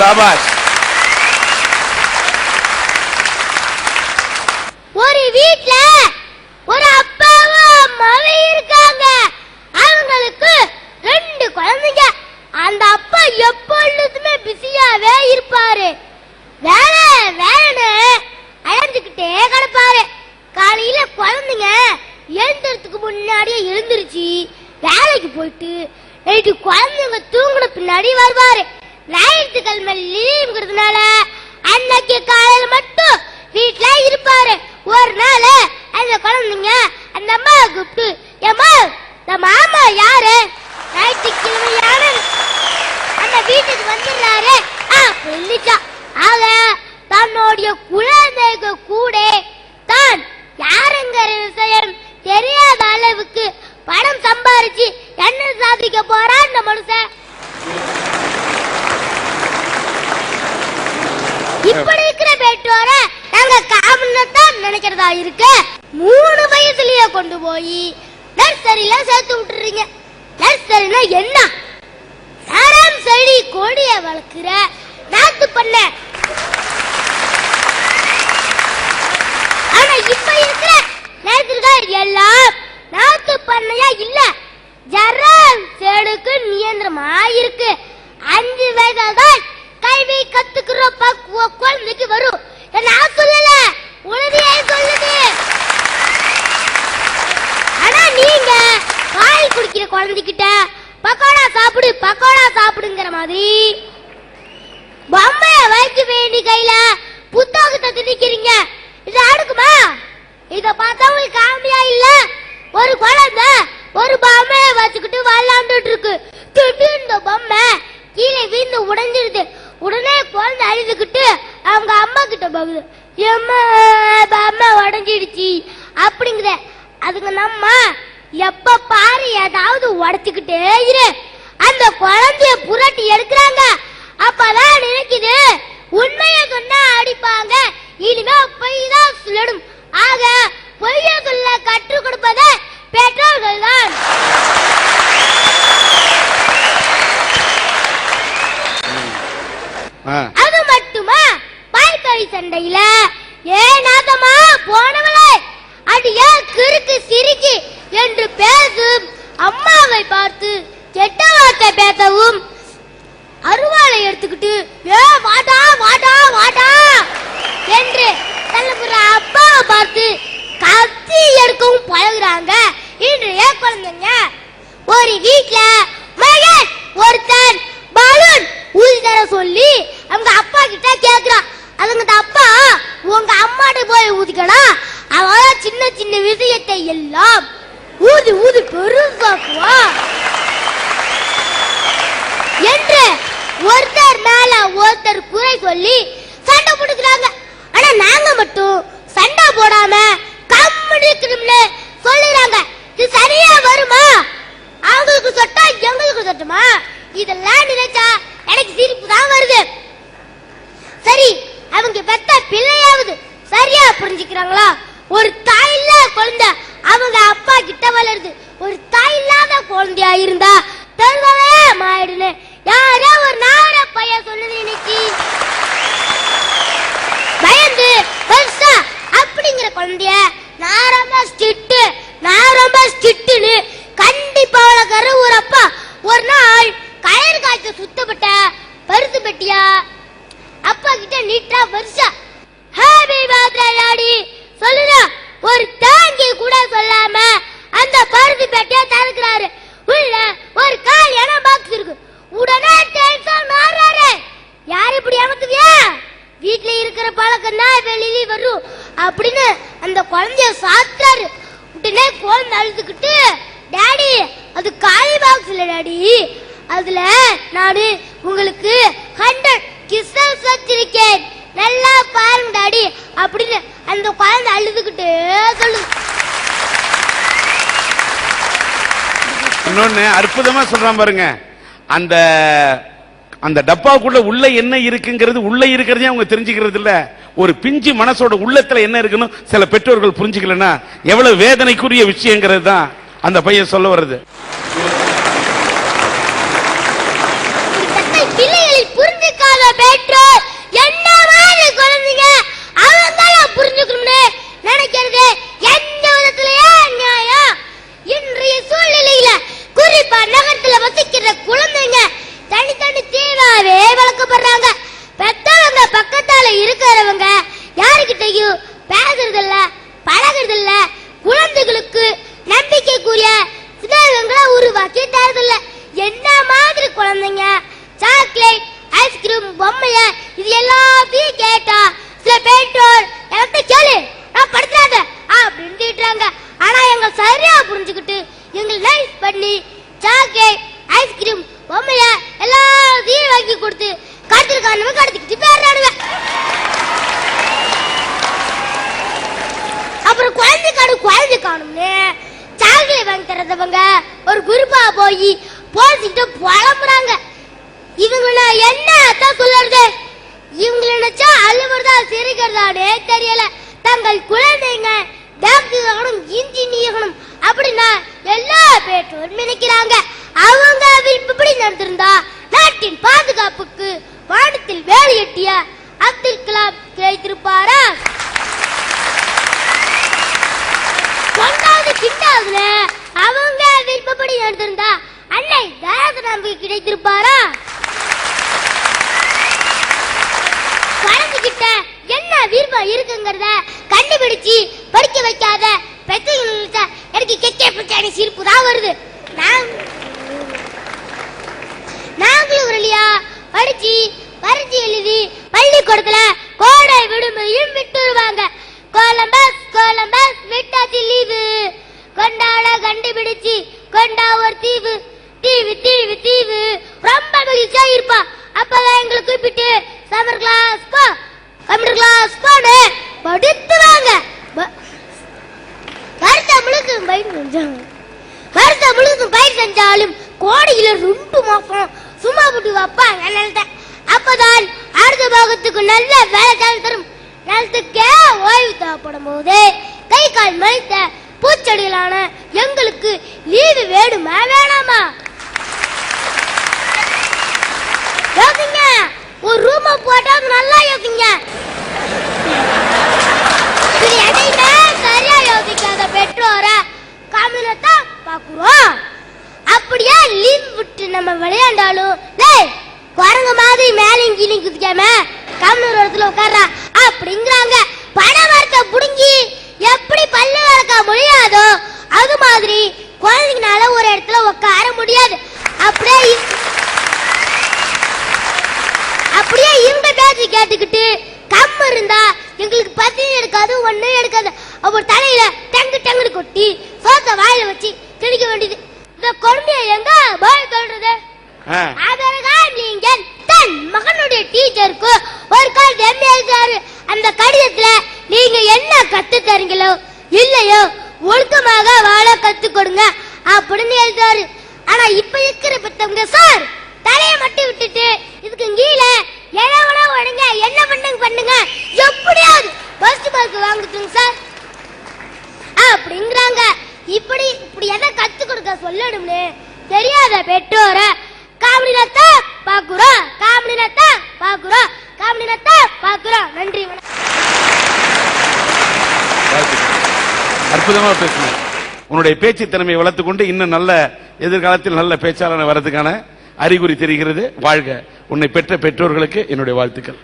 சாபாஷ். ஒரு வீட்ல ஒரு அப்பாவும் அம்மாவும் இருக்காங்க. அவங்களுக்கு 2 குழந்தைங்க. அந்த அப்பா எப்பொழுதுமே பிஸியாவே இருப்பாரு. வேலைன்னு அழைஞ்சுக்கிட்டே கிடப்பாரு. காலையில குழந்தைங்க எழுந்துறதுக்கு முன்னாடியே எழுந்திருச்சு வேலைக்கு போயிட்டு நைட்டு குழந்தைங்க தூங்குன பின்னாடி வருவாரு. ஞாயிற்றுக்கிழமை லீவுங்கிறதுனால அன்னைக்கு காலையில மட்டும் வீட்டுல இருப்பாரு. ஒரு நாள் அந்த குழந்தைங்க அந்த அம்மாவை கூப்பிட்டு, ஏமா நம்ம மாமா யாரு, ஞாயிற்றுக்கிழமையான அந்த வீட்டுக்கு வந்துடுறாரு சொல்லிச்சா. ஆக தன்னுடைய குழந்தைக்கு கூட தான் யாருங்கிற விஷயம் தெரியாத அளவுக்கு பணம் சம்பாரிச்சு என்ன சாதிக்க போறான் இந்த மனுஷன். இப்படி இருக்கிற பெற்றோர நாங்க காமன்தான் நினைக்கிறதா இருக்கு. 3 வயசுலயே கொண்டு போய் நர்சரியில சேர்த்து விட்டுறீங்க. நர்சரினா என்ன? மரம் செடி கொடிய வளர்க்கிற நாத்து பண்ண. ஆனா இப்ப இருக்கிற நர்சரிகள் எல்லாம் நாத்து பண்ணையா இல்ல, ஜரம் செடுக்கு நியந்திரமா இருக்கு. 5 வயதால்தான் கல்வி கத்துக்கிற குழந்தைக்கு வரும். நான் சொல்லல, உலகியே சொல்லுது. ஆனா நீங்க பால் குடிக்கிற குழந்தைகிட்ட பக்கோடா சாப்பிடு பக்கோடா சாப்பிடுங்கிற மாதிரி பொம்மைய வைக்க வேண்டிய கையில புத்தகத்தை திணிக்கிறீங்க. இது அடுக்குமா? இத பார்த்தா உங்களுக்கு காமெடியா இல்ல? ஒரு குழந்தை ஒரு பொம்மைய வச்சுக்கிட்டு விளையாண்டுட்டு இருக்கு. திடீர்னு இந்த பொம்மை கீழே வீழ்ந்து உடைஞ்சிருது. உடனே குழந்தை அழுதுகிட்டு அவங்க அம்மா கிட்ட போகுது, அம்மா உடஞ்சிடுச்சு அப்படிங்கிற. அதுங்க நம்ம எப்ப பாரு ஏதாவது உடைச்சுக்கிட்டே இரு. அந்த குழந்தைய புரட்டி எடுக்கிறாங்க. அப்பதான் நினைக்குது உண்மையை சொன்னா அடிப்பாங்க, இனிமே பொய் தான் சொல்லணும். ஆக பொய்ய சொல்ல கற்றுக் கொடுப்பது பெற்றோர்கள் தான். அது மட்டுமா, பாய்கறி சண்டையில ஏனாதமா போனவளே அடியா கிறுக்கு சிரிக்கி என்று பேசும் அம்மாவை பார்த்து கெட்ட வார்த்தை பேசவும் அருவாளை எடுத்துக்கிட்டு ஏ வாடா வாடா வாடா என்று தள்ளுகிற அப்பாவை பார்த்து கத்தி எடுக்கவும் பழகுறாங்க இன்றைய குழந்தைங்க. ஒரு வீட்டுல மகன் ஒருத்தன் பலூன் ஊதி தர சொல்லி அவங்க அப்பா கிட்ட கேக்குறான். அதுங்க அப்பா உங்க அம்மாட்ட போய் ஊதிக்கணும், அவன் சின்ன சின்ன விஷயத்தை எல்லாம் ஊதி ஊதி பெருசாக்குவா என்று ஒருத்தர் மேல ஒருத்தர் குறை சொல்லி சண்டை போட்டுக்கிறாங்க. ஆனா நாங்க மட்டும் சண்டை போடாம கம்முன்னு சொல்லுறாங்க. இது சரியா வருமா? அவங்களுக்கு சொட்டா எங்களுக்கு சொட்டுமா? இதெல்லாம் நினைச்சா எனக்கு சிரிப்பு தான் வருது. சரி, அவங்க பெத்த பிள்ளையாவது சரியா புரிஞ்சுக்கிறாங்களா? ஒரு தாய் இல்லாத குழந்தை அவங்க அப்பா கிட்ட வளருது. ஒரு தாய் இல்லாத குழந்தையா இருந்தா தருவாவே மாயிடுன்னு யாரோ ஒரு நாட பையன் சொல்லுது. இன்னைக்கு பயந்து பெருசா அப்படிங்கிற குழந்தைய நான் ரொம்ப ஸ்ட்ரிக்ட்னு கண்டிப்பா வளர்க்கிற ஒரு அப்பா ஒரு நாள் கயிறு காய்ச்ச சுத்தப்பட்ட பருத்து பெட்டியா அப்பா கிட்ட நீட்டா வருஷா ஹாப்பி பர்த்டே டாடி சொல்லுடா ஒரு தாங்கி கூட சொல்லாம அந்த பருத்து பெட்டியா தரக்குறாரு. உள்ள ஒரு காலியான பாக்ஸ் இருக்கு. உடனே டென்ஷன் மாறாரு. யார் இப்படி அமத்துவியா? வீட்டுல இருக்கிற பழக்கம் தான் வெளியே வரும் அப்படின்னு அந்த குழந்தைய சாத்துறாரு. உடனே குழந்தை அழுதுகிட்டு, டாடி அது காலி பாக்ஸ் இல்ல டாடி, அதுல நானு உங்களுக்கு 100 கிஸ்ஸஸ் வச்சிருக்கேன், நல்லா பாருங்க டாடி அப்படின்னு அந்த குழந்தை அழுதுகிட்டு சொல்லுது. இன்னொன்னு அற்புதமா சொல்றான் பாருங்க, அந்த அந்த டப்பாவுக்குள்ள உள்ள என்ன இருக்குங்கிறது உள்ள இருக்கிறதே அவங்க தெரிஞ்சுக்கிறது இல்ல. ஒரு பிஞ்சு மனசோட உள்ளத்துல என்ன இருக்குன்னு சில பெற்றோர்கள் புரிஞ்சுக்கலன்னா எவ்வளவு வேதனைக்குரிய விஷயங்கிறது தான் அந்த பையன் சொல்ல வருது. பிள்ளைகளை புரிஞ்சுக்காத தெரியாத பெற்றோர் என்ன மாதிரி குழந்தைங்க அவங்க புரிஞ்சுக்கணும்னு நினைக்கிறது எந்த விதத்திலேயே நியாயம்? இன்றைய சூழ்நிலையில குறிப்பா நகரத்துல வசிக்கிற குழந்தைங்க தனித்தனி தீவாவே வளர்க்கப்படுறாங்க. பெத்தவங்க பக்கத்தால இருக்கிறவங்க யாருக்கிட்டையும் பேசுறதில்ல, பழகுறதில்ல. குழந்தைகளுக்கு நம்பிக்கைக்குரிய சிலவங்களை உருவாக்கி தரதில்ல. என்ன மாதிரி குழந்தைங்க சாக்லேட், ஐஸ்கிரீம், பொம்மைய இது எல்லாத்தையும் கேட்டா சில பெற்றோர் எனக்கு கேளு நான் படுத்தாத அப்படின்னு திட்டுறாங்க. ஆனா எங்க சரியா புரிஞ்சுக்கிட்டு எங்களை நைஸ் பண்ணி சாக்லேட், ஐஸ்கிரீம், பொம்மைய எல்லாத்தையும் வாங்கி கொடுத்து கடத்திட்டு காரணம் கடத்திக்கிட்டு பேராடுவேன். அப்புறம் குழந்தை காணும்னு சாக்லேட் வாங்கி தரதவங்க ஒரு குரூப்பா போய் போசிட்டு புலம்புறாங்க. இவங்க என்னத்தான் சொல்லுறது? இவங்க நினைச்சா அழுவுறதா சிரிக்கிறதானே தெரியல. தங்கள் குழந்தைங்க டாக்டர் ஆகணும், இன்ஜினியர் அப்படின்னா எல்லா பெற்றோரும் நினைக்கிறாங்க. அவங்க விருப்பப்படி நடந்திருந்தா நாட்டின் பாதுகாப்புக்கு வானத்தில் வேலை எட்டிய அப்துல் கலாம் கிடைத்திருப்பாரா? ஒன்றாவது கிட்டாவதுல அவங்க விருப்பப்படி நடந்திருந்தா அன்னை தயாசனாம்பு கிடைத்திருப்பாரா? குழந்தைகிட்ட என்ன விருப்பம் இருக்குங்கிறத கண்டுபிடிச்சு படிக்க வைக்காத பெற்றவங்களுக்கு எனக்கு கெட்ட பிரச்சனை சிரிப்பு தான் வருது. நாங்களும் இல்லையா படிச்சு பரிச்சு எழுதி பள்ளிக்கூடத்துல கோடை விடுமுறையும் விட்டுருவாங்க. கொலம்பஸ் விட்டாச்சு லீவு கொண்டாட கண்டுபிடிச்சு கொண்டா ஒரு தீவு தீவு தீவு தீவு ரொம்ப மகிழ்ச்சியா இருப்பா. அப்பதான் எங்களை கூப்பிட்டு சம்மர் கிளாஸ் போ, கம்ப்யூட்டர் கிளாஸ் போன்னு படுத்துவாங்க. வருஷம் முழுசும் பயிர் செஞ்சாலும் கோடையில 2 மாசம் சும்மா போட்டு வைப்பாங்க. அப்பதான் அடுத்த பாகத்துக்கு நல்ல வேலை தரும். நிலத்துக்கே ஓய்வு தேவைப்படும் போது கை கால் மலித்த பூச்செடிகளான எங்களுக்கு லீவு வேணுமா வேணாமா? யோசிங்க, ஒரு ரூம் போட்டா நல்லா யோசிங்க. எதையுமே சரியா யோசிக்காத பெற்றோரை காமினத்தான் பாக்குறோம். அப்படியே லீவ் விட்டு நம்ம விளையாண்டாலும் குரங்கு மாதிரி மேலையும் கீழே குதிக்காம கம்னூர் இடத்துல உட்கார்றா அப்படிங்கிறாங்க. பணவரத்தை புடுங்கி எப்படி பல்லு வளர்க்க முடியாதோ அது மாதிரி குழந்தைங்கனால ஒரு இடத்துல உட்கார முடியாது. அப்படியே இவங்க பேச்சு கேட்டுக்கிட்டு கம் இருந்தா எங்களுக்கு பசி எடுக்காது, ஒண்ணு எடுக்காது. அப்புறம் தலையில டங்கு கொட்டி சோத்த வாயில வச்சு திணிக்க வேண்டியது. இந்த கொடுமையை எங்க போய் சொல்றது? தன் மகனுடைய டீச்சருக்கு ஒரு கடிதம் எழுதாரு. அந்த கடிதத்துல நீங்க என்ன கத்து தரீங்களோ இல்லையோ ஒழுக்கமாக வாழ கத்து கொடுங்க அப்படின்னு எழுதாரு. ஆனா இப்ப இருக்கிற பெத்தவங்க சார் தலைய மட்டும் விட்டுட்டு இதுக்கு கீழே எவ்வளோ ஒழுங்க என்ன பண்ணுங்க எப்படியாவது பஸ் பாஸ் வாங்குதுங்க சார் அப்படிங்கிறாங்க. இப்படி எதை கத்து கொடுக்க சொல்லணும்னு தெரியாத பெற்றோர காமெடினத்தை பாக்குறோம். நன்றி. அற்புதமா பேசுங்க. உன்னுடைய பேச்சு திறமையை வளர்த்துக் கொண்டு இன்னும் நல்ல எதிர்காலத்தில் நல்ல பேச்சாளர் வரதுக்கான அறிகுறி தெரிகிறது. வாழ்க. உன்னை பெற்ற பெற்றோர்களுக்கு என்னுடைய வாழ்த்துக்கள்.